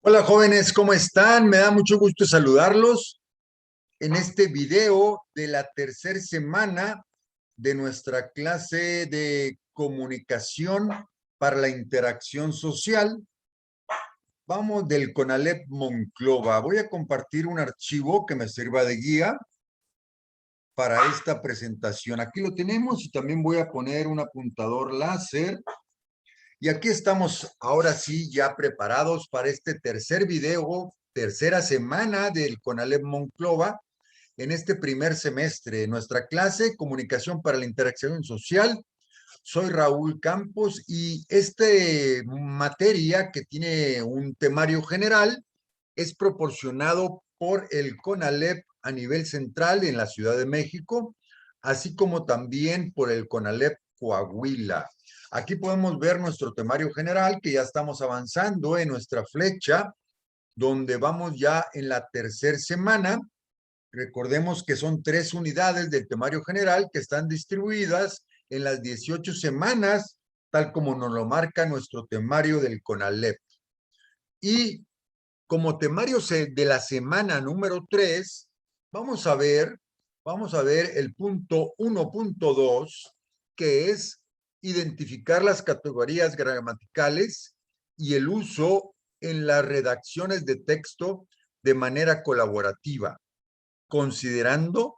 Hola jóvenes, ¿cómo están? Me da mucho gusto saludarlos en este video de la tercera semana de nuestra clase de comunicación para la interacción social. Vamos del CONALEP Monclova. Voy a compartir un archivo que me sirva de guía para esta presentación. Aquí lo tenemos y también voy a poner un apuntador láser. Y aquí estamos ahora sí ya preparados para este tercer video, tercera semana del CONALEP Monclova, en este primer semestre. Nuestra clase, Comunicación para la Interacción Social. Soy Raúl Campos y esta materia que tiene un temario general es proporcionado por el CONALEP a nivel central en la Ciudad de México, así como también por el CONALEP Coahuila. Aquí podemos ver nuestro temario general, que ya estamos avanzando en nuestra flecha, donde vamos ya en la tercera semana. Recordemos que son 3 unidades del temario general que están distribuidas en las 18 semanas, tal como nos lo marca nuestro temario del CONALEP. Y como temario de la semana número 3, vamos a ver el punto 1.2, que es identificar las categorías gramaticales y el uso en las redacciones de texto de manera colaborativa, considerando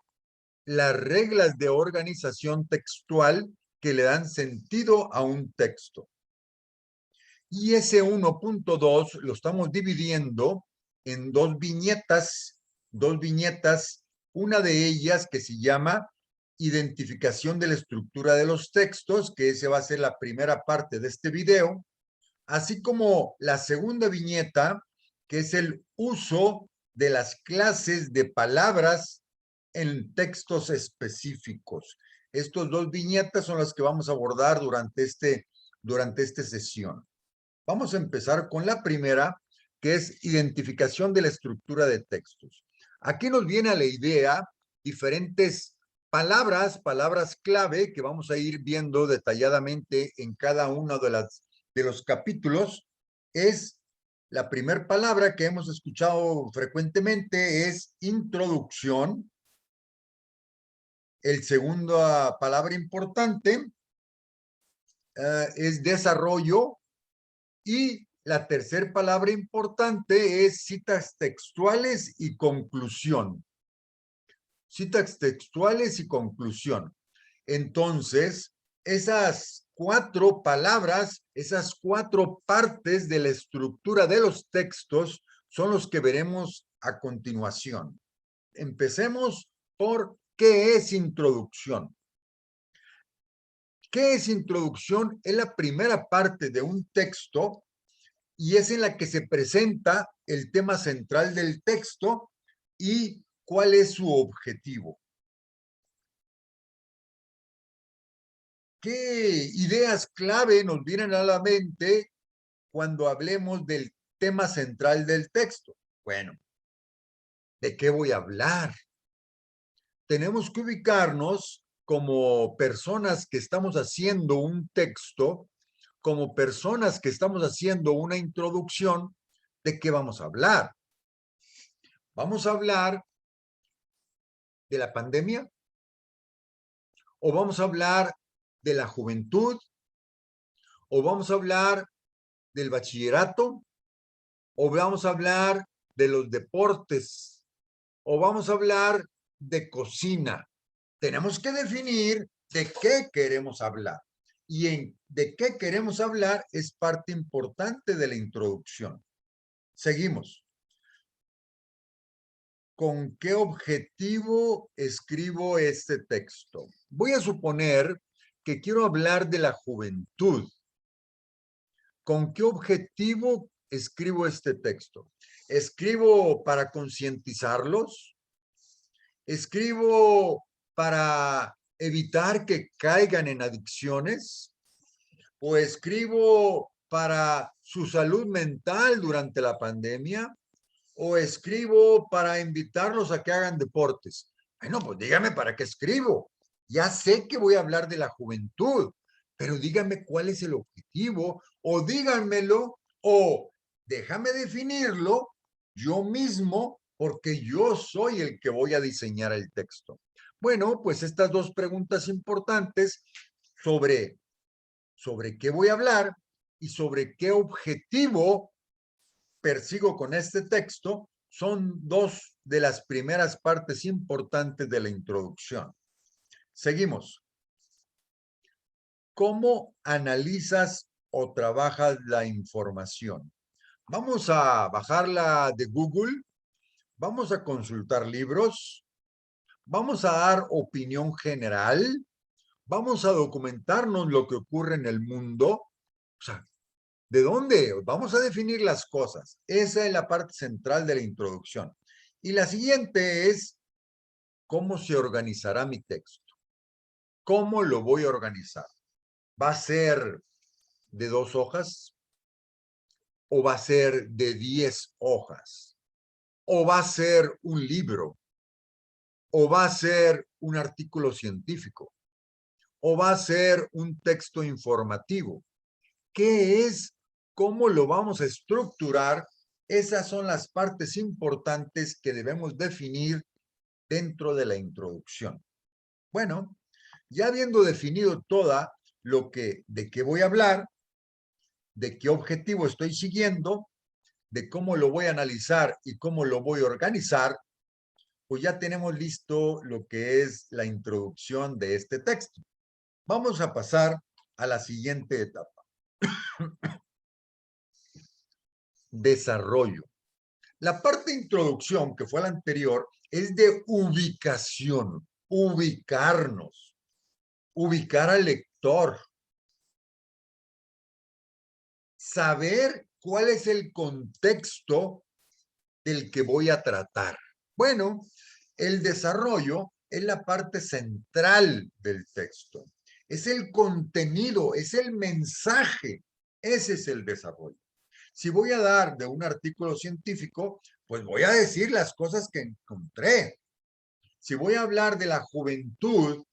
las reglas de organización textual que le dan sentido a un texto. Y ese 1.2 lo estamos dividiendo en dos viñetas, una de ellas que se llama identificación de la estructura de los textos, que ese va a ser la primera parte de este video, así como la segunda viñeta, que es el uso de las clases de palabras en textos específicos. Estos dos viñetas son las que vamos a abordar durante esta sesión. Vamos a empezar con la primera, que es identificación de la estructura de textos. Aquí nos viene a la idea diferentes palabras clave que vamos a ir viendo detalladamente en cada uno de los capítulos. Es la primera palabra que hemos escuchado frecuentemente es introducción. El segunda palabra importante es desarrollo. Y la tercera palabra importante es citas textuales y conclusión. Citas textuales y conclusión. Entonces, esas 4 palabras, esas 4 partes de la estructura de los textos son los que veremos a continuación. Empecemos por ¿qué es introducción? ¿Qué es introducción? Es la primera parte de un texto y es en la que se presenta el tema central del texto y cuál es su objetivo. ¿Qué ideas clave nos vienen a la mente cuando hablemos del tema central del texto? Bueno, ¿de qué voy a hablar? Tenemos que ubicarnos como personas que estamos haciendo un texto, como personas que estamos haciendo una introducción. ¿De qué vamos a hablar? Vamos a hablar de la pandemia, o vamos a hablar de la juventud, o vamos a hablar del bachillerato, o vamos a hablar de los deportes, o vamos a hablar de cocina. Tenemos que definir de qué queremos hablar. Y de qué queremos hablar es parte importante de la introducción. Seguimos. ¿Con qué objetivo escribo este texto? Voy a suponer que quiero hablar de la juventud. ¿Con qué objetivo escribo este texto? ¿Escribo para concientizarlos? ¿Escribo para evitar que caigan en adicciones? ¿O escribo para su salud mental durante la pandemia? ¿O escribo para invitarlos a que hagan deportes? Bueno, pues dígame para qué escribo. Ya sé que voy a hablar de la juventud, pero díganme cuál es el objetivo, o díganmelo, o déjame definirlo yo mismo porque yo soy el que voy a diseñar el texto. Bueno, pues estas dos preguntas importantes sobre qué voy a hablar y sobre qué objetivo persigo con este texto son dos de las primeras partes importantes de la introducción. Seguimos. ¿Cómo analizas o trabajas la información? Vamos a bajarla de Google, vamos a consultar libros, vamos a dar opinión general, vamos a documentarnos lo que ocurre en el mundo. O sea, ¿de dónde? Vamos a definir las cosas. Esa es la parte central de la introducción. Y la siguiente es, ¿cómo se organizará mi texto? ¿Cómo lo voy a organizar? ¿Va a ser de 2 hojas? ¿O va a ser de 10 hojas? ¿O va a ser un libro? ¿O va a ser un artículo científico? ¿O va a ser un texto informativo? ¿Qué es? ¿Cómo lo vamos a estructurar? Esas son las partes importantes que debemos definir dentro de la introducción. Bueno, ya habiendo definido toda de qué voy a hablar, de qué objetivo estoy siguiendo, de cómo lo voy a analizar y cómo lo voy a organizar, pues ya tenemos listo lo que es la introducción de este texto. Vamos a pasar a la siguiente etapa. Desarrollo. La parte de introducción, que fue la anterior, es de ubicación, ubicarnos, ubicar al lector, saber cuál es el contexto del que voy a tratar. Bueno, el desarrollo es la parte central del texto. Es el contenido, es el mensaje. Ese es el desarrollo. Si voy a dar de un artículo científico, pues voy a decir las cosas que encontré. Si voy a hablar de la juventud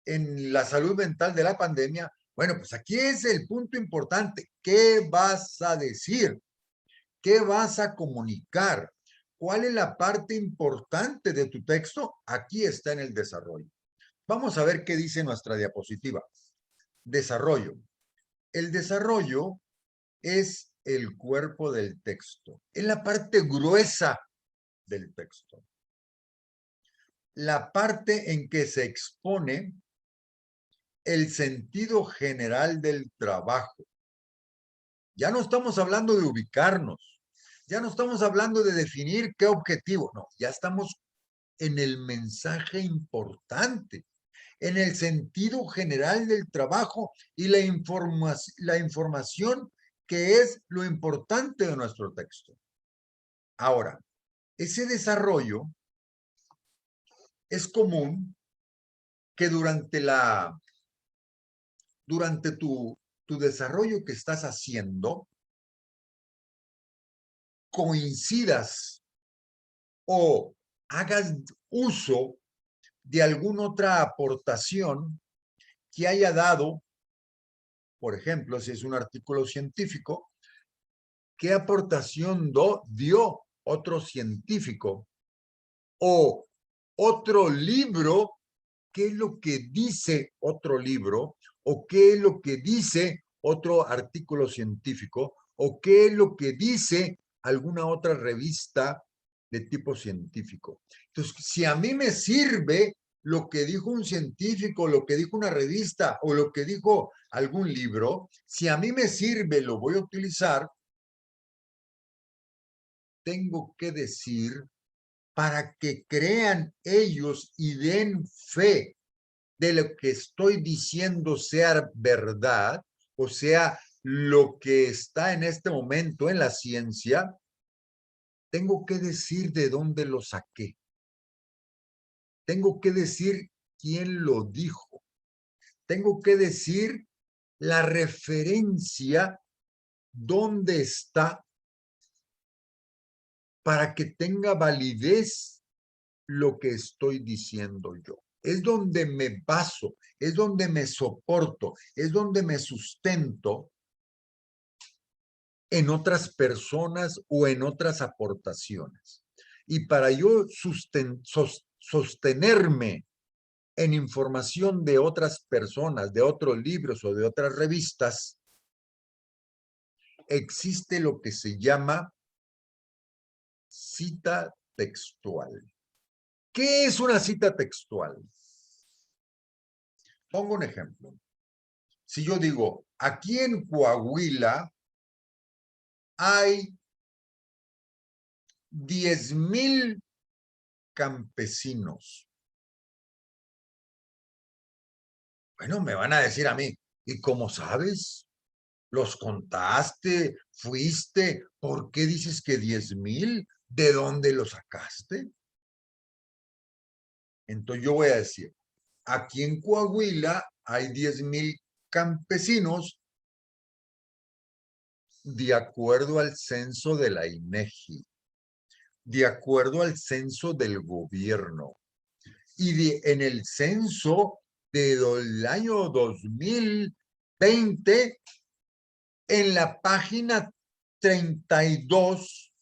en la salud mental de la pandemia, bueno, pues aquí es el punto importante. ¿Qué vas a decir? ¿Qué vas a comunicar? ¿Cuál es la parte importante de tu texto? Aquí está en el desarrollo. Vamos a ver qué dice nuestra diapositiva. Desarrollo. El desarrollo es el cuerpo del texto. Es la parte gruesa del texto. La parte en que se expone el sentido general del trabajo. Ya no estamos hablando de ubicarnos, ya no estamos hablando de definir qué objetivo, no, ya estamos en el mensaje importante, en el sentido general del trabajo y la información que es lo importante de nuestro texto. Ahora, ese desarrollo es común que durante tu desarrollo que estás haciendo, coincidas o hagas uso de alguna otra aportación que haya dado, por ejemplo, si es un artículo científico, ¿qué aportación dio otro científico? O otro libro, ¿qué es lo que dice otro libro? ¿O qué es lo que dice otro artículo científico? ¿O qué es lo que dice alguna otra revista de tipo científico? Entonces, si a mí me sirve lo que dijo un científico, lo que dijo una revista o lo que dijo algún libro, si a mí me sirve, lo voy a utilizar, tengo que decir para que crean ellos y den fe de lo que estoy diciendo sea verdad, o sea, lo que está en este momento en la ciencia, tengo que decir de dónde lo saqué. Tengo que decir quién lo dijo. Tengo que decir la referencia, dónde está, para que tenga validez lo que estoy diciendo yo. Es donde me baso, es donde me soporto, es donde me sustento en otras personas o en otras aportaciones. Y para yo sostenerme en información de otras personas, de otros libros o de otras revistas, existe lo que se llama cita textual. ¿Qué es una cita textual? Pongo un ejemplo. Si yo digo, aquí en Coahuila hay 10,000 campesinos. Bueno, me van a decir a mí, ¿y cómo sabes? ¿Los contaste? ¿Fuiste? ¿Por qué dices que 10,000? ¿De dónde los sacaste? Entonces yo voy a decir, aquí en Coahuila hay 10,000 campesinos de acuerdo al censo de la INEGI, de acuerdo al censo del gobierno. Y en el censo del año 2020, en la página 32,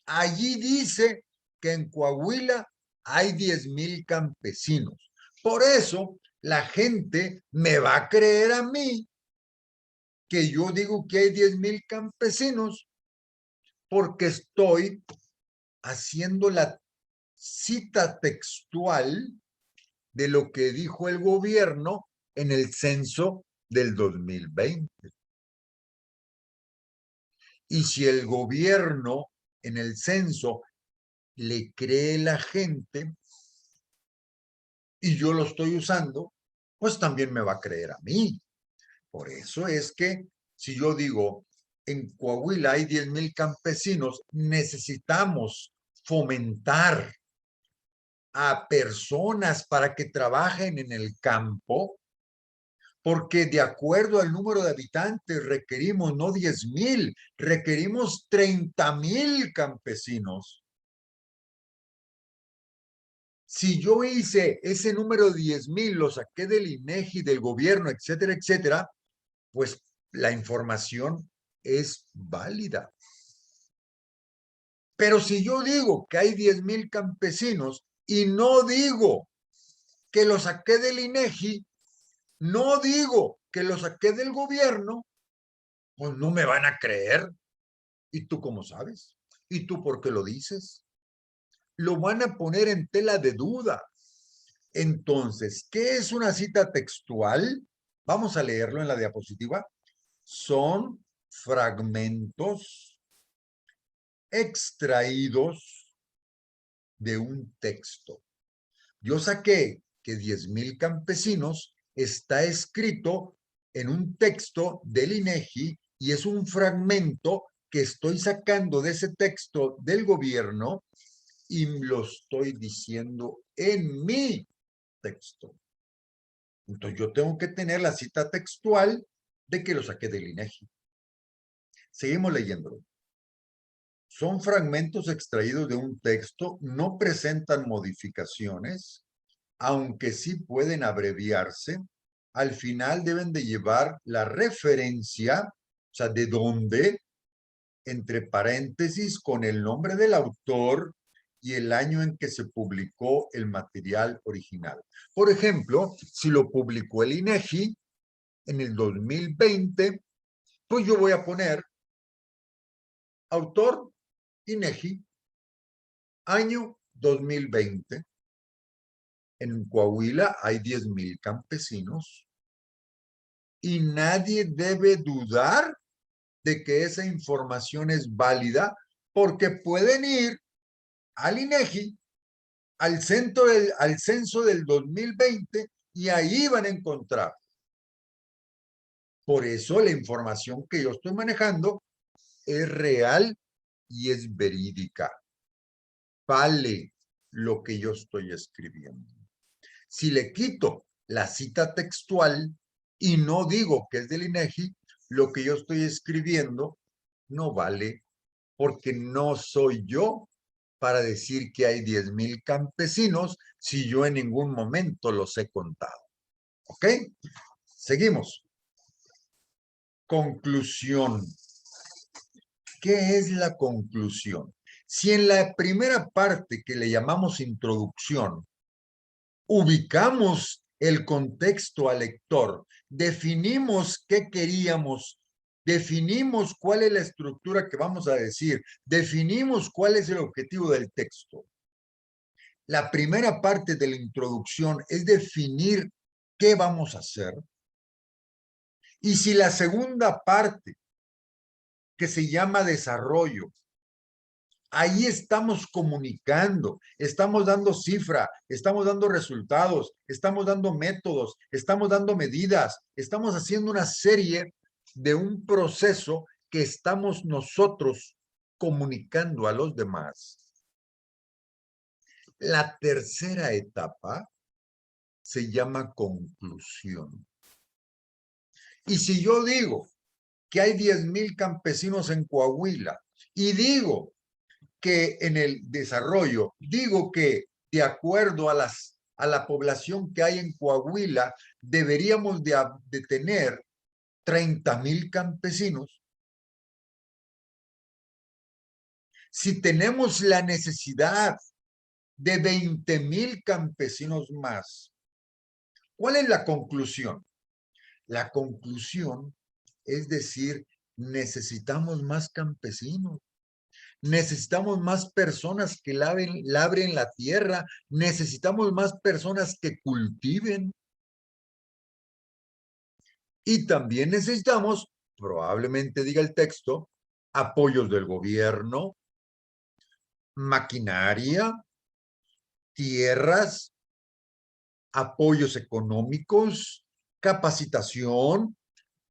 allí dice que en Coahuila hay 10,000 campesinos. Por eso la gente me va a creer a mí que yo digo que hay 10,000 campesinos porque estoy haciendo la cita textual de lo que dijo el gobierno en el censo del 2020. Y si el gobierno en el censo le cree la gente y yo lo estoy usando, pues también me va a creer a mí. Por eso es que si yo digo, en Coahuila hay 10,000 campesinos, necesitamos fomentar a personas para que trabajen en el campo, porque de acuerdo al número de habitantes requerimos no 10,000, requerimos 30,000 campesinos. Si yo hice ese número de 10,000, lo saqué del INEGI, del gobierno, etcétera, etcétera, pues la información es válida. Pero si yo digo que hay 10,000 campesinos y no digo que lo saqué del INEGI, no digo que lo saqué del gobierno, pues no me van a creer. ¿Y tú cómo sabes? ¿Y tú por qué lo dices? Lo van a poner en tela de duda. Entonces, ¿qué es una cita textual? Vamos a leerlo en la diapositiva. Son fragmentos extraídos de un texto. Yo saqué que 10,000 campesinos está escrito en un texto del INEGI y es un fragmento que estoy sacando de ese texto del gobierno y lo estoy diciendo en mi texto. Entonces yo tengo que tener la cita textual de que lo saqué del INEGI. Seguimos leyéndolo. Son fragmentos extraídos de un texto, no presentan modificaciones, aunque sí pueden abreviarse. Al final deben de llevar la referencia, o sea, de dónde, entre paréntesis, con el nombre del autor y el año en que se publicó el material original. Por ejemplo, si lo publicó el INEGI en el 2020, pues yo voy a poner autor INEGI, año 2020. En Coahuila hay 10,000 campesinos y nadie debe dudar de que esa información es válida porque pueden ir al INEGI, al censo del 2020 y ahí van a encontrar. Por eso la información que yo estoy manejando es real y es verídica. Vale lo que yo estoy escribiendo. Si le quito la cita textual y no digo que es del INEGI, lo que yo estoy escribiendo no vale porque no soy yo para decir que hay 10,000 campesinos si yo en ningún momento los he contado. ¿Ok? Seguimos. Conclusión. ¿qué es la conclusión? Si en la primera parte que le llamamos introducción, ubicamos el contexto al lector, definimos qué queríamos, definimos cuál es la estructura que vamos a decir, definimos cuál es el objetivo del texto. La primera parte de la introducción es definir qué vamos a hacer. Y si la segunda parte, que se llama desarrollo, ahí estamos comunicando, estamos dando cifra, estamos dando resultados, estamos dando métodos, estamos dando medidas, estamos haciendo una serie de un proceso que estamos nosotros comunicando a los demás. La tercera etapa se llama conclusión. Y si yo digo que hay 10,000 campesinos en Coahuila y digo que en el desarrollo, digo que de acuerdo a la población que hay en Coahuila, deberíamos de tener 30,000 campesinos. Si tenemos la necesidad de 20,000 campesinos más, ¿cuál es la conclusión? La conclusión es decir, necesitamos más campesinos. Necesitamos más personas que labren la tierra. Necesitamos más personas que cultiven. Y también necesitamos, probablemente diga el texto, apoyos del gobierno, maquinaria, tierras, apoyos económicos, capacitación,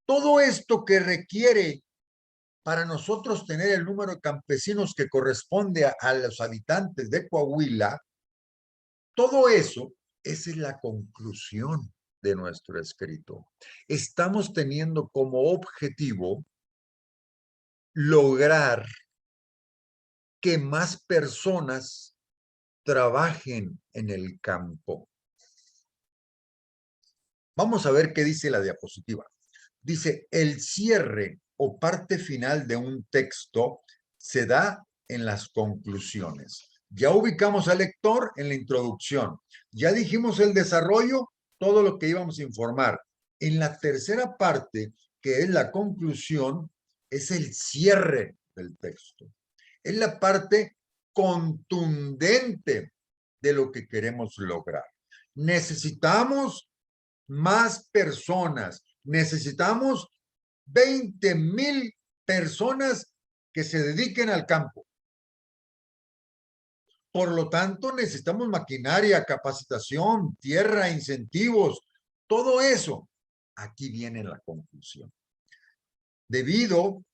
todo esto que requiere para nosotros tener el número de campesinos que corresponde a los habitantes de Coahuila. Todo eso, esa es la conclusión de nuestro escrito. Estamos teniendo como objetivo lograr que más personas trabajen en el campo. Vamos a ver qué dice la diapositiva. Dice, el cierre o parte final de un texto se da en las conclusiones. Ya ubicamos al lector en la introducción. Ya dijimos el desarrollo, todo lo que íbamos a informar. En la tercera parte, que es la conclusión, es el cierre del texto. Es la parte contundente de lo que queremos lograr. Necesitamos más personas. Necesitamos 20,000 personas que se dediquen al campo. Por lo tanto, necesitamos maquinaria, capacitación, tierra, incentivos, todo eso. Aquí viene la conclusión. Debido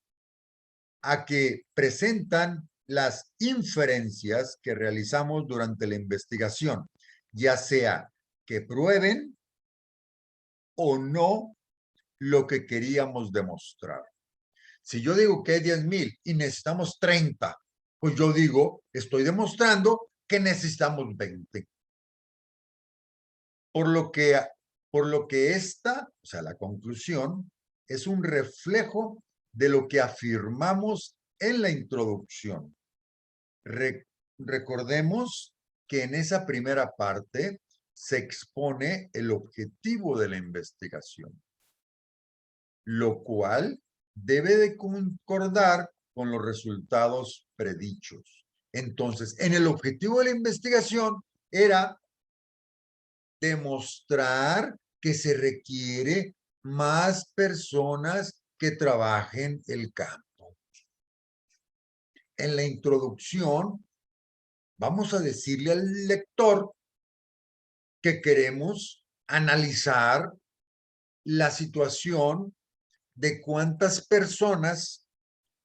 a que presentan las inferencias que realizamos durante la investigación, ya sea que prueben o no lo que queríamos demostrar. Si yo digo que hay 10,000 y necesitamos 30, pues yo digo, estoy demostrando que necesitamos 20. Por lo que esta, o sea, la conclusión, es un reflejo de lo que afirmamos en la introducción. Recordemos que en esa primera parte se expone el objetivo de la investigación, lo cual debe de concordar con los resultados predichos. Entonces, en el objetivo de la investigación era demostrar que se requiere más personas que trabajen el campo. En la introducción, vamos a decirle al lector que queremos analizar la situación de cuántas personas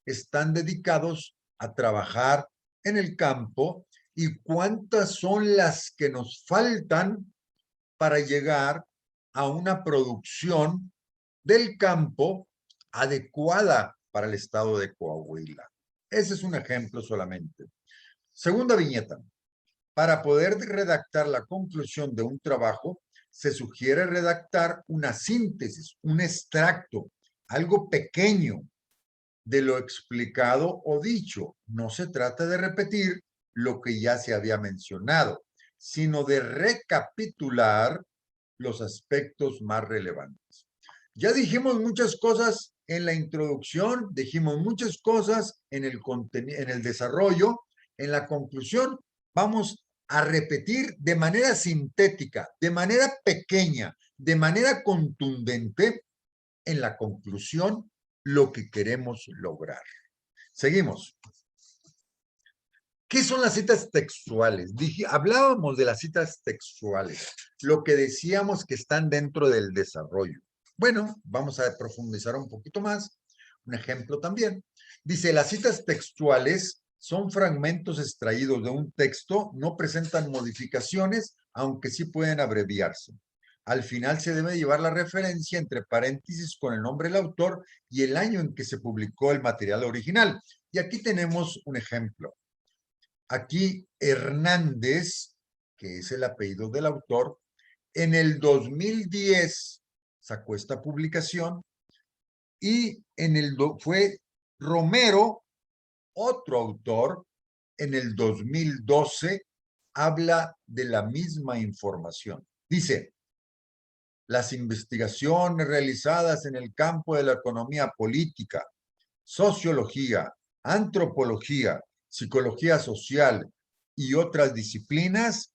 están dedicados a trabajar en el campo y cuántas son las que nos faltan para llegar a una producción del campo adecuada para el estado de Coahuila. Ese es un ejemplo solamente. Segunda viñeta. Para poder redactar la conclusión de un trabajo, se sugiere redactar una síntesis, un extracto, algo pequeño de lo explicado o dicho. No se trata de repetir lo que ya se había mencionado, sino de recapitular los aspectos más relevantes. Ya dijimos muchas cosas en la introducción, dijimos muchas cosas en el desarrollo. En la conclusión vamos a repetir de manera sintética, de manera pequeña, de manera contundente, en la conclusión, lo que queremos lograr. Seguimos. ¿Qué son las citas textuales? Hablábamos de las citas textuales, lo que decíamos que están dentro del desarrollo. Bueno, vamos a profundizar un poquito más. Un ejemplo también. Dice, las citas textuales son fragmentos extraídos de un texto, no presentan modificaciones, aunque sí pueden abreviarse. Al final se debe llevar la referencia entre paréntesis con el nombre del autor y el año en que se publicó el material original. Y aquí tenemos un ejemplo. Aquí Hernández, que es el apellido del autor, en el 2010 sacó esta publicación y fue Romero, otro autor, en el 2012 habla de la misma información. Dice, las investigaciones realizadas en el campo de la economía política, sociología, antropología, psicología social y otras disciplinas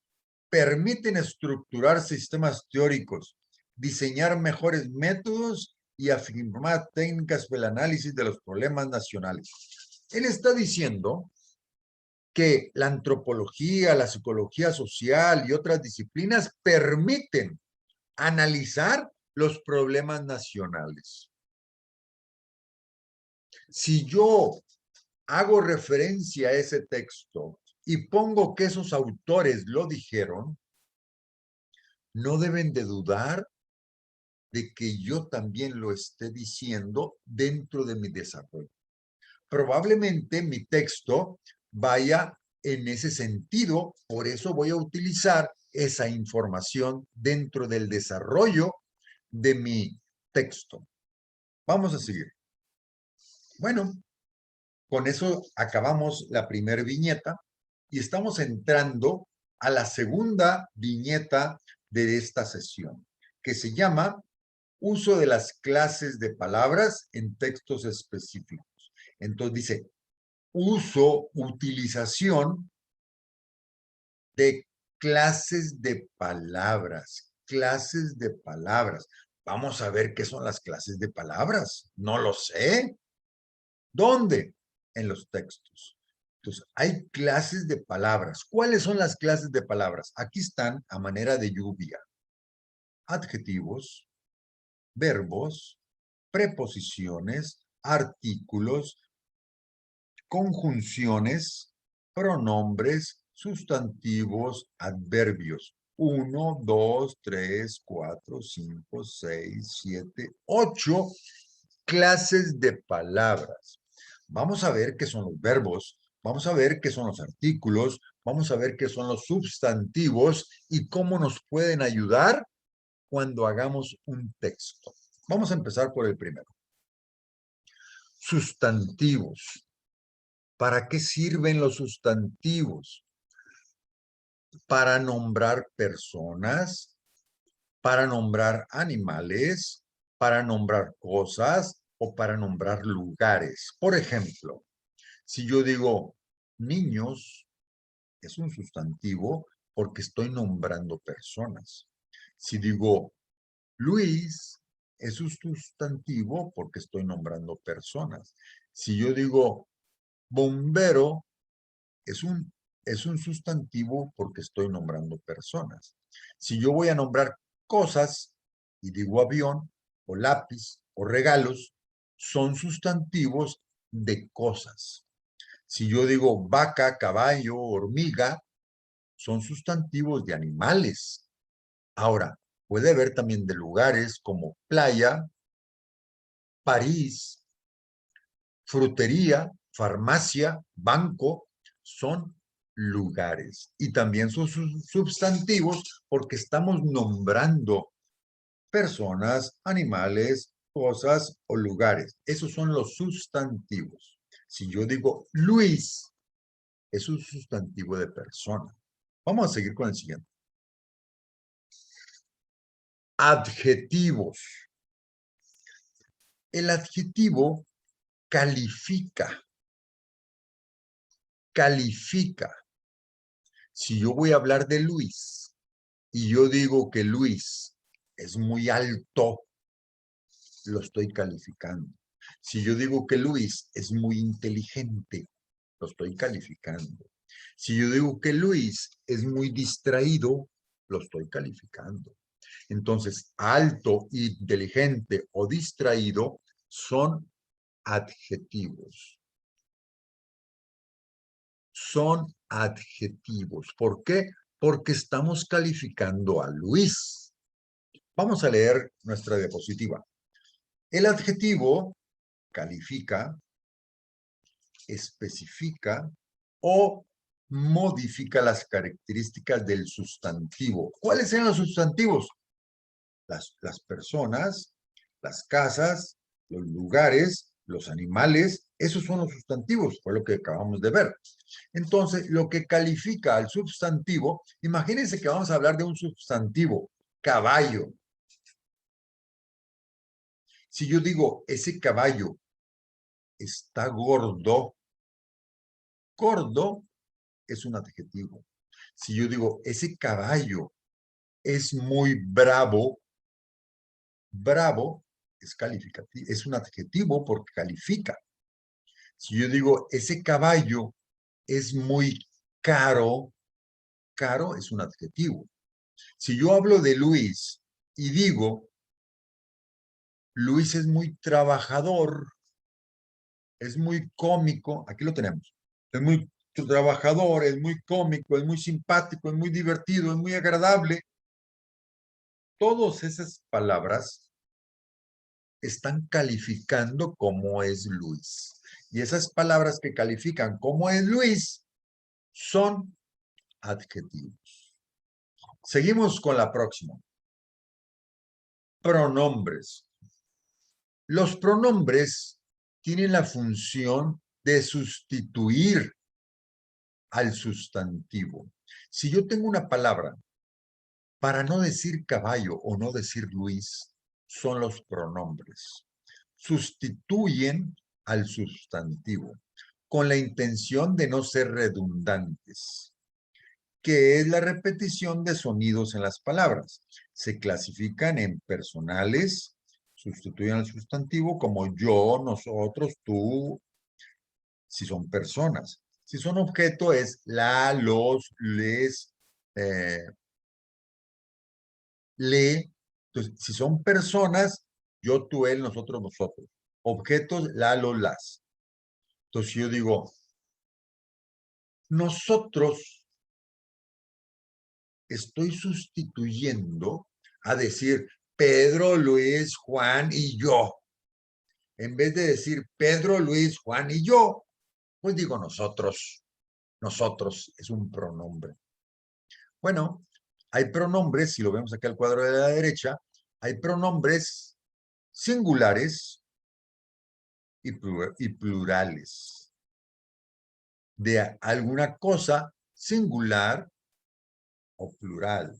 permiten estructurar sistemas teóricos, diseñar mejores métodos y afirmar técnicas para el análisis de los problemas nacionales. Él está diciendo que la antropología, la psicología social y otras disciplinas permiten analizar los problemas nacionales. Si yo hago referencia a ese texto y pongo que esos autores lo dijeron, no deben de dudar de que yo también lo esté diciendo dentro de mi desarrollo. Probablemente mi texto vaya en ese sentido, por eso voy a utilizar esa información dentro del desarrollo de mi texto. Vamos a seguir. Bueno, con eso acabamos la primera viñeta y estamos entrando a la segunda viñeta de esta sesión, que se llama Uso de las clases de palabras en textos específicos. Entonces dice, utilización de clases de palabras, clases de palabras. Vamos a ver qué son las clases de palabras. No lo sé. ¿Dónde? En los textos. Entonces, hay clases de palabras. ¿Cuáles son las clases de palabras? Aquí están a manera de lluvia. Adjetivos, verbos, preposiciones, artículos, conjunciones, pronombres, sustantivos, adverbios. 1, 2, 3, 4, 5, 6, 7, 8 clases de palabras. Vamos a ver qué son los verbos, vamos a ver qué son los artículos, vamos a ver qué son los sustantivos y cómo nos pueden ayudar cuando hagamos un texto. Vamos a empezar por el primero. Sustantivos. ¿Para qué sirven los sustantivos? Para nombrar personas, para nombrar animales, para nombrar cosas o para nombrar lugares. Por ejemplo, si yo digo niños, es un sustantivo porque estoy nombrando personas. Si digo Luis, es un sustantivo porque estoy nombrando personas. Si yo digo bombero, es un sustantivo porque estoy nombrando personas. Si yo voy a nombrar cosas y digo avión o lápiz o regalos, son sustantivos de cosas. Si yo digo vaca, caballo, hormiga, son sustantivos de animales. Ahora, puede haber también de lugares como playa, París, frutería, farmacia, banco, son lugares. Y también son sustantivos porque estamos nombrando personas, animales, cosas o lugares. Esos son los sustantivos. Si yo digo Luis, es un sustantivo de persona. Vamos a seguir con el siguiente. Adjetivos. El adjetivo califica. Califica. Si yo voy a hablar de Luis y yo digo que Luis es muy alto, lo estoy calificando. Si yo digo que Luis es muy inteligente, lo estoy calificando. Si yo digo que Luis es muy distraído, lo estoy calificando. Entonces, alto, inteligente o distraído son adjetivos. Son adjetivos. ¿Por qué? Porque estamos calificando a Luis. Vamos a leer nuestra diapositiva. El adjetivo califica, especifica o modifica las características del sustantivo. ¿Cuáles son los sustantivos? Las personas, las casas, los lugares, los animales, esos son los sustantivos, fue lo que acabamos de ver. Entonces, lo que califica al sustantivo, imagínense que vamos a hablar de un sustantivo, caballo. Si yo digo, ese caballo está gordo, gordo es un adjetivo. Si yo digo, ese caballo es muy bravo, bravo es calificativo, es un adjetivo porque califica. Si yo digo, ese caballo es muy caro, caro es un adjetivo. Si yo hablo de Luis y digo, Luis es muy trabajador, es muy cómico, aquí lo tenemos, es muy trabajador, es muy cómico, es muy simpático, es muy divertido, es muy agradable. Todas esas palabras están calificando cómo es Luis. Y esas palabras que califican cómo es Luis son adjetivos. Seguimos con la próxima. Pronombres. Los pronombres tienen la función de sustituir al sustantivo. Si yo tengo una palabra para no decir caballo o no decir Luis, son los pronombres. Sustituyen al sustantivo con la intención de no ser redundantes, que es la repetición de sonidos en las palabras. Se clasifican en personales, sustituyen al sustantivo como yo, nosotros, tú, si son personas. Si son objeto es la, los, les, le. Entonces, si son personas, yo, tú, él, nosotros, nosotros. Objetos, la, los, las. Entonces, yo digo, nosotros estoy sustituyendo a decir Pedro, Luis, Juan y yo. En vez de decir Pedro, Luis, Juan y yo, pues digo nosotros. Nosotros es un pronombre. Bueno, hay pronombres, si lo vemos acá al cuadro de la derecha, hay pronombres singulares y plurales de alguna cosa singular o plural.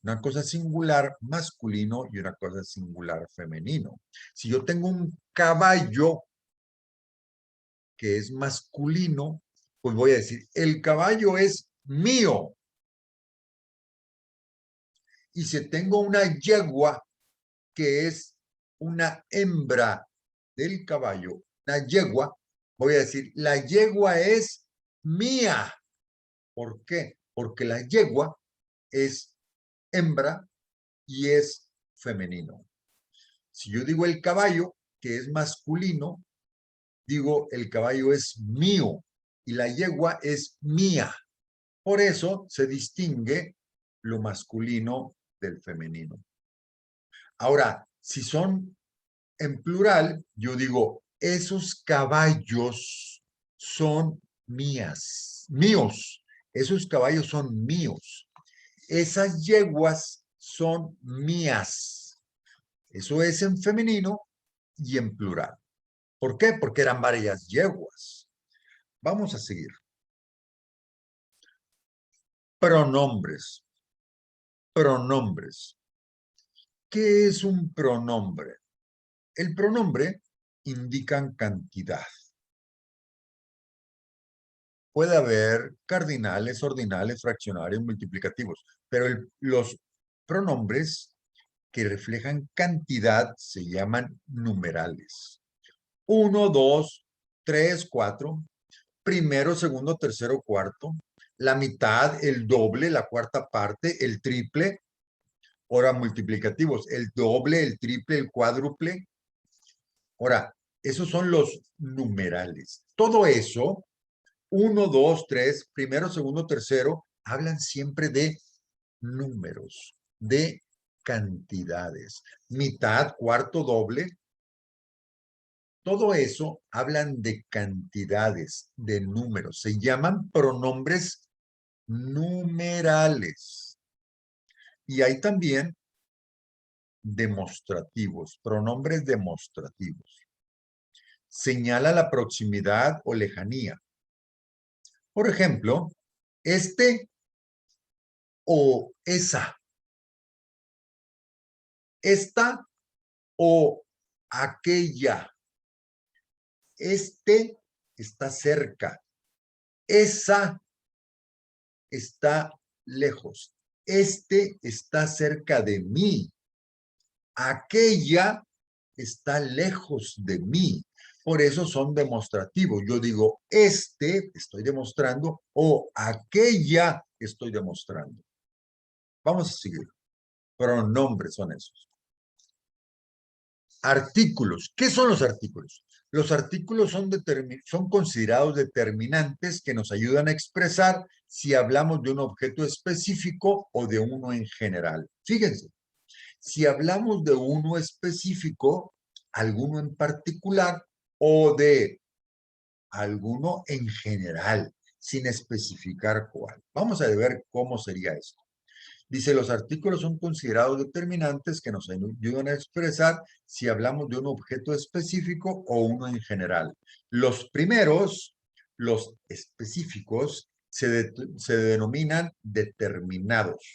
Una cosa singular masculino y una cosa singular femenino. Si yo tengo un caballo que es masculino, pues voy a decir, el caballo es mío. Y si tengo una yegua que es una hembra del caballo, una yegua, voy a decir, la yegua es mía. ¿Por qué? Porque la yegua es hembra y es femenino. Si yo digo el caballo, que es masculino, digo el caballo es mío y la yegua es mía. Por eso se distingue lo masculino del femenino. Ahora, si son en plural, yo digo, esos caballos son míos. Esos caballos son míos. Esas yeguas son mías. Eso es en femenino y en plural. ¿Por qué? Porque eran varias yeguas. Vamos a seguir. Pronombres. Pronombres. ¿Qué es un pronombre? El pronombre indica cantidad. Puede haber cardinales, ordinales, fraccionarios, multiplicativos, pero los pronombres que reflejan cantidad se llaman numerales. 1, 2, 3, 4, primero, segundo, tercero, cuarto, la mitad, el doble, la cuarta parte, el triple. Ahora multiplicativos, el doble, el triple, el cuádruple. Ahora, esos son los numerales. Todo eso, 1, 2, 3, primero, segundo, tercero, hablan siempre de números, de cantidades. Mitad, cuarto, doble. Todo eso hablan de cantidades, de números. Se llaman pronombres numerales. Y hay también demostrativos, pronombres demostrativos. Señala la proximidad o lejanía. Por ejemplo, este o esa. Esta o aquella. Este está cerca. Esa está lejos. Este está cerca de mí. Aquella está lejos de mí. Por eso son demostrativos. Yo digo, este estoy demostrando o aquella estoy demostrando. Vamos a seguir. Pronombres son esos. Artículos. ¿Qué son los artículos? Los artículos son considerados determinantes que nos ayudan a expresar si hablamos de un objeto específico o de uno en general. Fíjense, si hablamos de uno específico, alguno en particular o de alguno en general, sin especificar cuál. Vamos a ver cómo sería esto. Dice, los artículos son considerados determinantes que nos ayudan a expresar si hablamos de un objeto específico o uno en general. Los primeros, los específicos, se denominan determinados.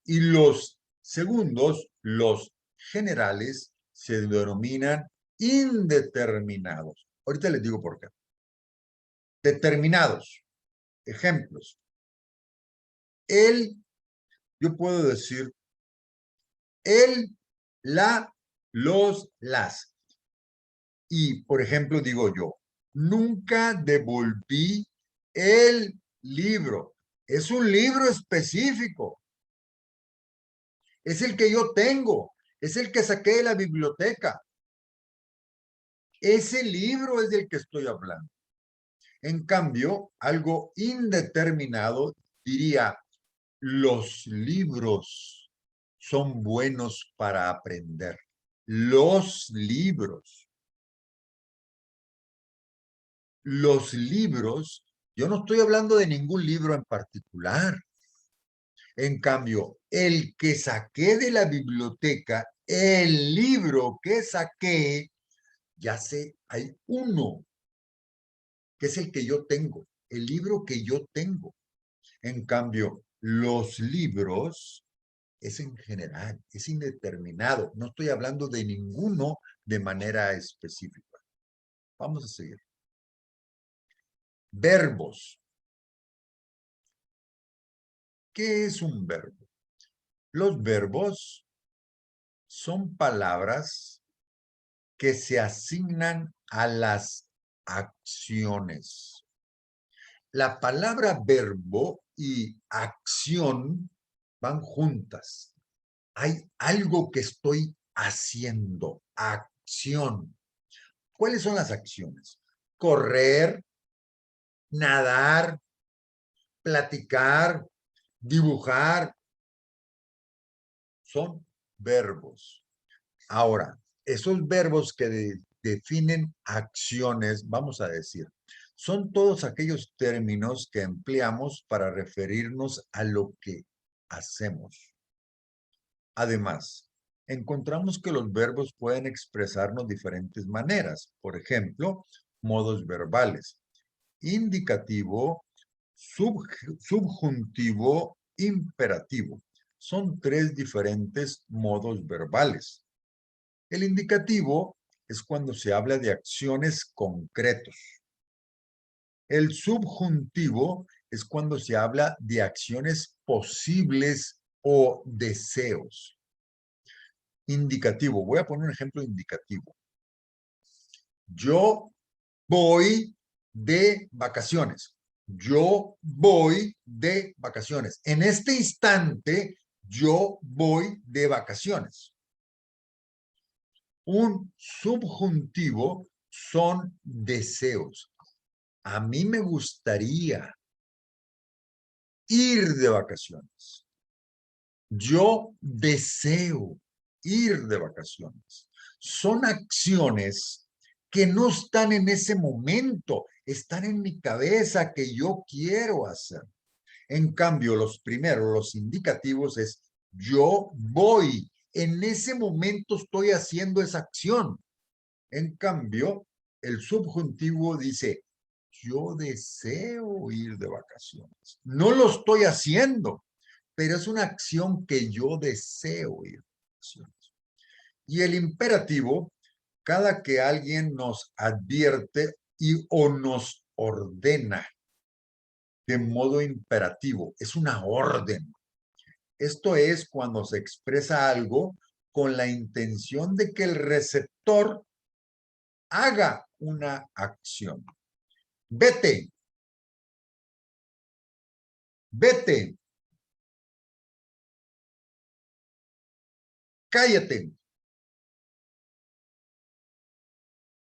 Y los segundos, los generales, se denominan indeterminados. Ahorita les digo por qué. Determinados. Ejemplos. Yo puedo decir, él, la, los, las. Y, por ejemplo, digo yo, nunca devolví el libro. Es un libro específico. Es el que yo tengo. Es el que saqué de la biblioteca. Ese libro es del que estoy hablando. En cambio, algo indeterminado diría, los libros son buenos para aprender. Los libros. Los libros, yo no estoy hablando de ningún libro en particular. En cambio, el que saqué de la biblioteca, el libro que saqué, ya sé, hay uno, que es el que yo tengo, el libro que yo tengo. En cambio, los libros es en general, es indeterminado. No estoy hablando de ninguno de manera específica. Vamos a seguir. Verbos. ¿Qué es un verbo? Los verbos son palabras que se asignan a las acciones. La palabra verbo y acción van juntas. Hay algo que estoy haciendo, acción. ¿Cuáles son las acciones? Correr, nadar, platicar, dibujar. Son verbos. Ahora, esos verbos que definen acciones, vamos a decir, son todos aquellos términos que empleamos para referirnos a lo que hacemos. Además, encontramos que los verbos pueden expresarnos de diferentes maneras. Por ejemplo, modos verbales: indicativo, subjuntivo, imperativo. Son tres diferentes modos verbales. El indicativo es cuando se habla de acciones concretos. El subjuntivo es cuando se habla de acciones posibles o deseos. Indicativo. Voy a poner un ejemplo indicativo. Yo voy de vacaciones. Yo voy de vacaciones. En este instante, yo voy de vacaciones. Un subjuntivo son deseos. A mí me gustaría ir de vacaciones. Yo deseo ir de vacaciones. Son acciones que no están en ese momento, están en mi cabeza que yo quiero hacer. En cambio, los primeros, los indicativos es yo voy, en ese momento estoy haciendo esa acción. En cambio, el subjuntivo dice yo deseo ir de vacaciones. No lo estoy haciendo, pero es una acción que yo deseo ir de vacaciones. Y el imperativo, cada que alguien nos advierte o nos ordena de modo imperativo, es una orden. Esto es cuando se expresa algo con la intención de que el receptor haga una acción. Vete. Vete. Cállate.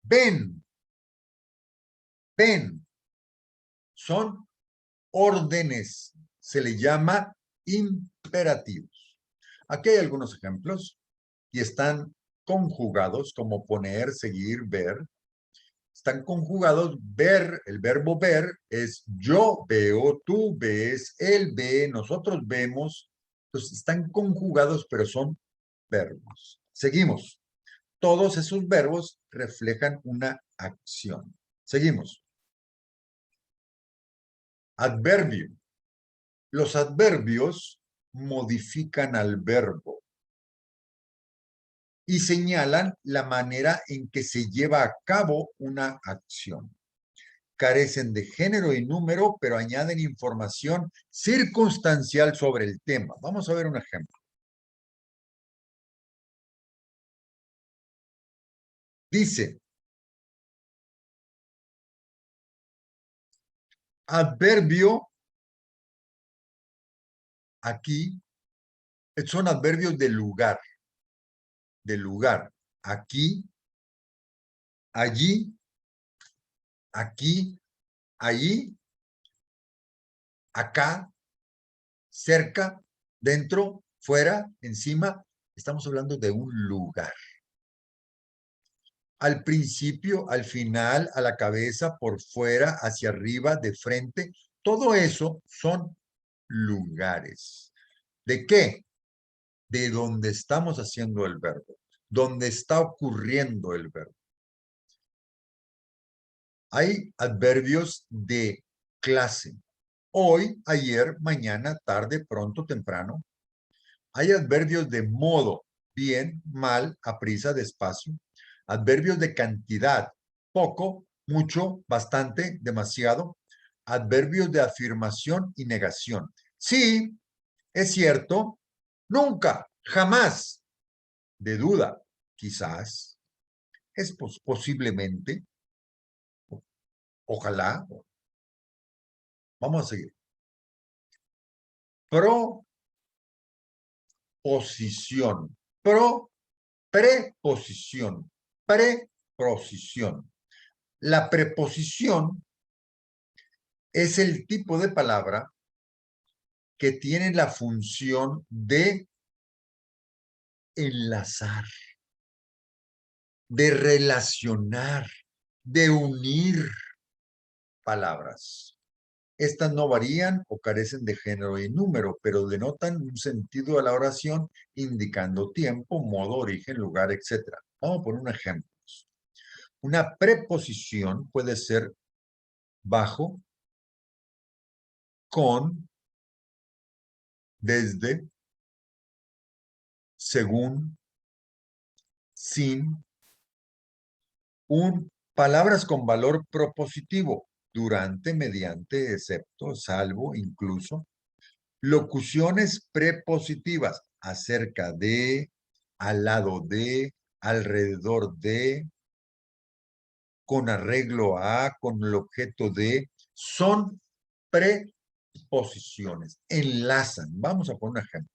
Ven. Ven. Son órdenes. Se le llama imperativos. Aquí hay algunos ejemplos y están conjugados como poner, seguir, ver. Están conjugados. Ver, el verbo ver es yo veo, tú ves, él ve, nosotros vemos. Entonces están conjugados, pero son verbos. Seguimos. Todos esos verbos reflejan una acción. Seguimos. Adverbio. Los adverbios modifican al verbo y señalan la manera en que se lleva a cabo una acción. Carecen de género y número, pero añaden información circunstancial sobre el tema. Vamos a ver un ejemplo. Dice, adverbio, aquí, son adverbios de lugar. De lugar. Aquí, allí, aquí, allí, acá, cerca, dentro, fuera, encima. Estamos hablando de un lugar. Al principio, al final, a la cabeza, por fuera, hacia arriba, de frente. Todo eso son lugares. ¿De qué? De donde estamos haciendo el verbo, donde está ocurriendo el verbo. Hay adverbios de clase. Hoy, ayer, mañana, tarde, pronto, temprano. Hay adverbios de modo, bien, mal, aprisa, despacio. Adverbios de cantidad, poco, mucho, bastante, demasiado. Adverbios de afirmación y negación. Sí, es cierto, nunca, jamás. De duda, quizás, es posiblemente, ojalá. Vamos a seguir. Proposición. Preposición. Preposición. La preposición es el tipo de palabra que tiene la función de enlazar, de relacionar, de unir palabras. Estas no varían o carecen de género y número, pero denotan un sentido a la oración indicando tiempo, modo, origen, lugar, etc. Vamos a poner un ejemplo. Una preposición puede ser bajo, con, desde, según, sin, palabras con valor propositivo, durante, mediante, excepto, salvo, incluso. Locuciones prepositivas, acerca de, al lado de, alrededor de, con arreglo a, con el objeto de, son preposiciones, enlazan. Vamos a poner un ejemplo.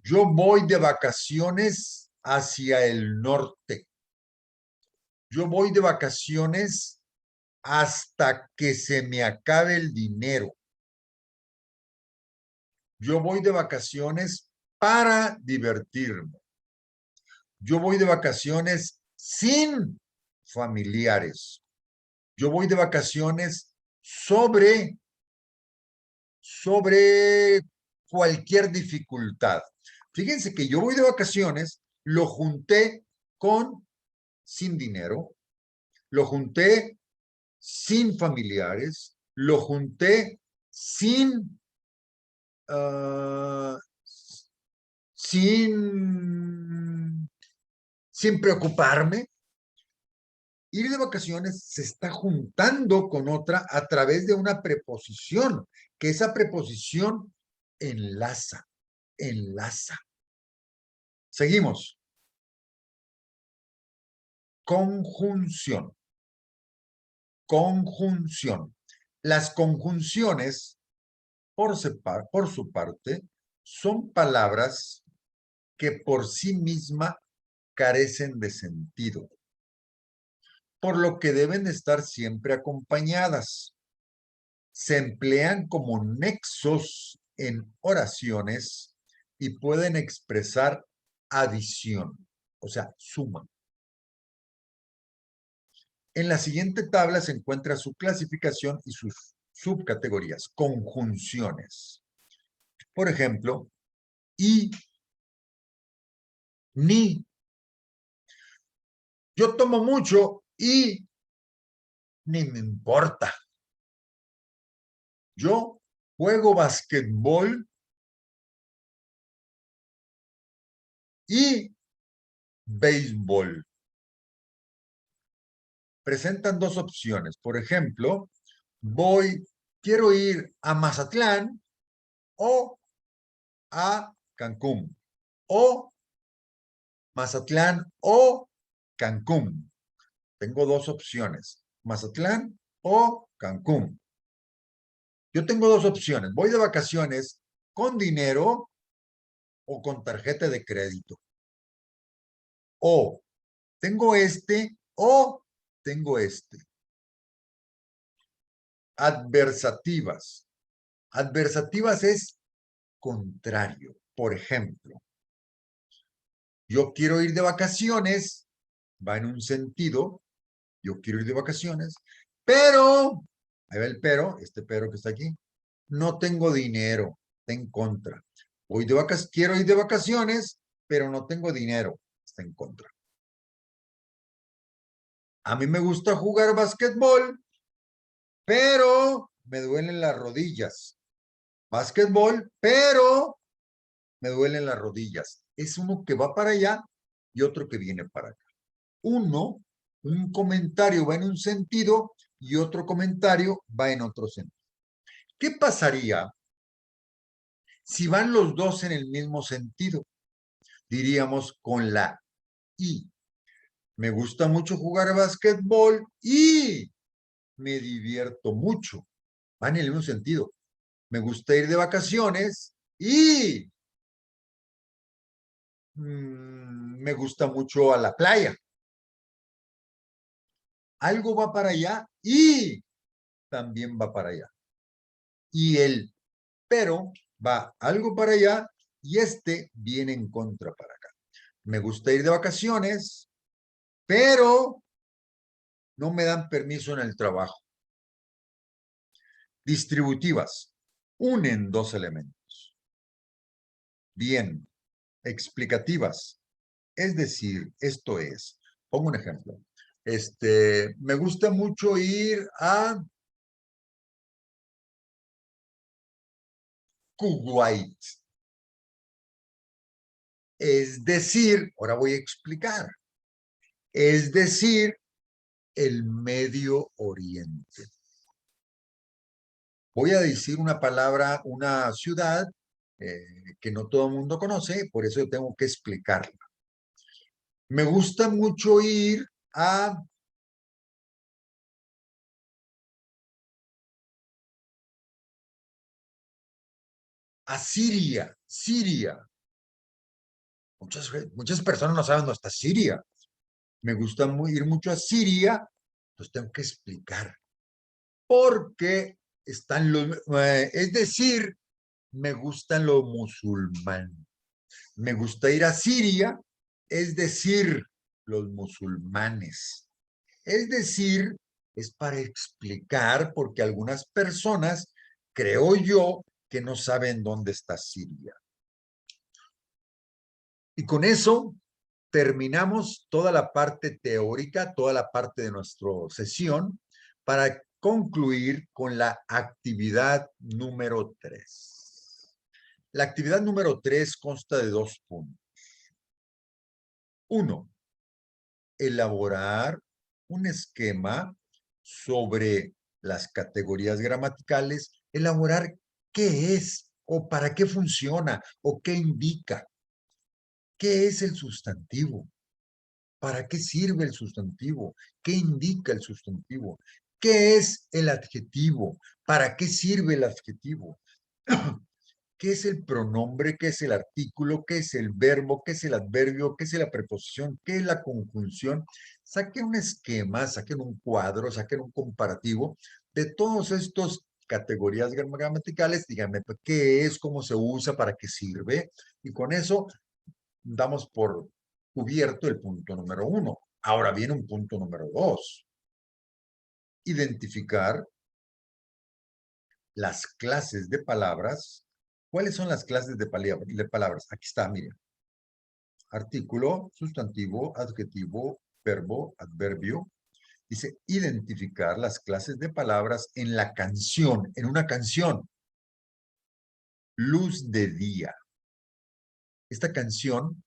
Yo voy de vacaciones hacia el norte. Yo voy de vacaciones hasta que se me acabe el dinero. Yo voy de vacaciones para divertirme. Yo voy de vacaciones sin familiares. Yo voy de vacaciones sobre cualquier dificultad. Fíjense que yo voy de vacaciones, lo junté con sin dinero, lo junté sin familiares, lo junté sin, sin preocuparme. Ir de vacaciones se está juntando con otra a través de una preposición, que esa preposición enlaza, enlaza. Seguimos. Conjunción. Conjunción. Las conjunciones, por su parte, son palabras que por sí misma carecen de sentido, por lo que deben estar siempre acompañadas. Se emplean como nexos en oraciones y pueden expresar adición, o sea, suma. En la siguiente tabla se encuentra su clasificación y sus subcategorías, conjunciones. Por ejemplo, y, ni. Yo tomo mucho y ni me importa. Yo juego basquetbol y béisbol. Presentan dos opciones. Por ejemplo, quiero ir a Mazatlán o a Cancún. O Mazatlán o Cancún. Tengo dos opciones, Mazatlán o Cancún. Yo tengo dos opciones. Voy de vacaciones con dinero o con tarjeta de crédito. O tengo este o tengo este. Adversativas. Adversativas es contrario. Por ejemplo, yo quiero ir de vacaciones, va en un sentido, yo quiero ir de vacaciones, pero, ahí va el pero, este pero que está aquí, no tengo dinero, está en contra. Quiero ir de vacaciones, pero no tengo dinero, está en contra. A mí me gusta jugar básquetbol, pero me duelen las rodillas. Básquetbol, pero me duelen las rodillas. Es uno que va para allá y otro que viene para acá. Un comentario va en un sentido y otro comentario va en otro sentido. ¿Qué pasaría si van los dos en el mismo sentido? Diríamos con la y. Me gusta mucho jugar básquetbol y me divierto mucho. Van en el mismo sentido. Me gusta ir de vacaciones y me gusta mucho a la playa. Algo va para allá y también va para allá. Y el pero va algo para allá y este viene en contra para acá. Me gusta ir de vacaciones, pero no me dan permiso en el trabajo. Distributivas, unen dos elementos. Bien, explicativas, es decir, esto es, pongo un ejemplo. Me gusta mucho ir a Kuwait. Es decir, ahora voy a explicar. Es decir, el Medio Oriente. Voy a decir una palabra, una ciudad que no todo el mundo conoce, por eso tengo que explicarla. Me gusta mucho ir a Siria. Siria. Muchas personas no saben dónde está Siria. Me gusta ir mucho a Siria, entonces tengo que explicar. Porque están los... es decir, me gustan los musulmanes. Me gusta ir a Siria, es decir, los musulmanes. Es decir, es para explicar porque algunas personas, creo yo, que no saben dónde está Siria. Y con eso terminamos toda la parte teórica, toda la parte de nuestra sesión, para concluir con la actividad número 3. La actividad número 3 consta de 2 puntos. 1. Elaborar un esquema sobre las categorías gramaticales, elaborar qué es o para qué funciona o qué indica. ¿Qué es el sustantivo? ¿Para qué sirve el sustantivo? ¿Qué indica el sustantivo? ¿Qué es el adjetivo? ¿Para qué sirve el adjetivo? ¿Qué es el pronombre? ¿Qué es el artículo? ¿Qué es el verbo? ¿Qué es el adverbio? ¿Qué es la preposición? ¿Qué es la conjunción? Saquen un esquema, saquen un cuadro, saquen un comparativo de todos estos categorías gramaticales, díganme qué es, cómo se usa, para qué sirve, y con eso damos por cubierto el punto número 1. Ahora viene un punto número 2. Identificar las clases de palabras. ¿Cuáles son las clases de palabras? Aquí está, miren. Artículo, sustantivo, adjetivo, verbo, adverbio. Dice, identificar las clases de palabras en la canción, en una canción. Luz de día. Esta canción,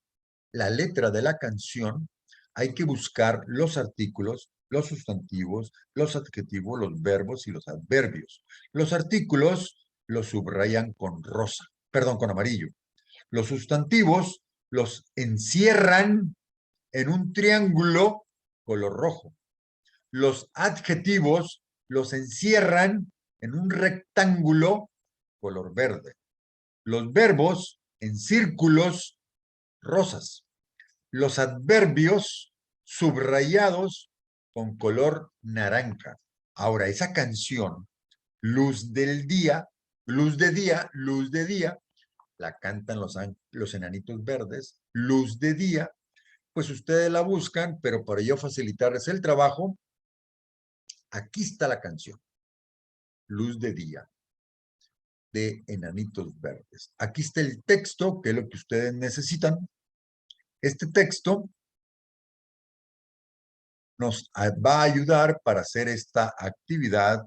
la letra de la canción, hay que buscar los artículos, los sustantivos, los adjetivos, los verbos y los adverbios. Los artículos los subrayan con rosa, perdón, con amarillo. Los sustantivos los encierran en un triángulo color rojo. Los adjetivos los encierran en un rectángulo color verde. Los verbos en círculos rosas. Los adverbios subrayados con color naranja. Ahora, esa canción, Luz del Día, Luz de Día, Luz de Día, la cantan los enanitos verdes, Luz de Día, pues ustedes la buscan, pero para yo facilitarles el trabajo, aquí está la canción, Luz de Día, de Enanitos Verdes. Aquí está el texto, que es lo que ustedes necesitan. Este texto nos va a ayudar para hacer esta actividad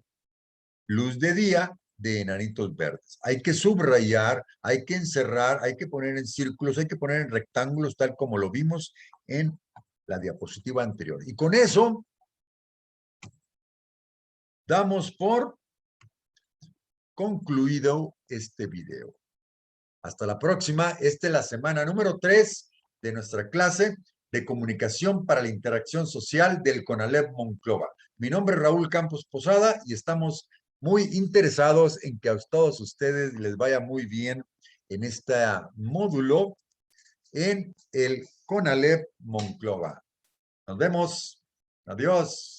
Luz de Día de Enanitos Verdes. Hay que subrayar, hay que encerrar, hay que poner en círculos, hay que poner en rectángulos, tal como lo vimos en la diapositiva anterior. Y con eso damos por concluido este video. Hasta la próxima. Esta es la semana número 3 de nuestra clase de comunicación para la interacción social del CONALEP Monclova. Mi nombre es Raúl Campos Posada y estamos muy interesados en que a todos ustedes les vaya muy bien en este módulo en el CONALEP Monclova. Nos vemos. Adiós.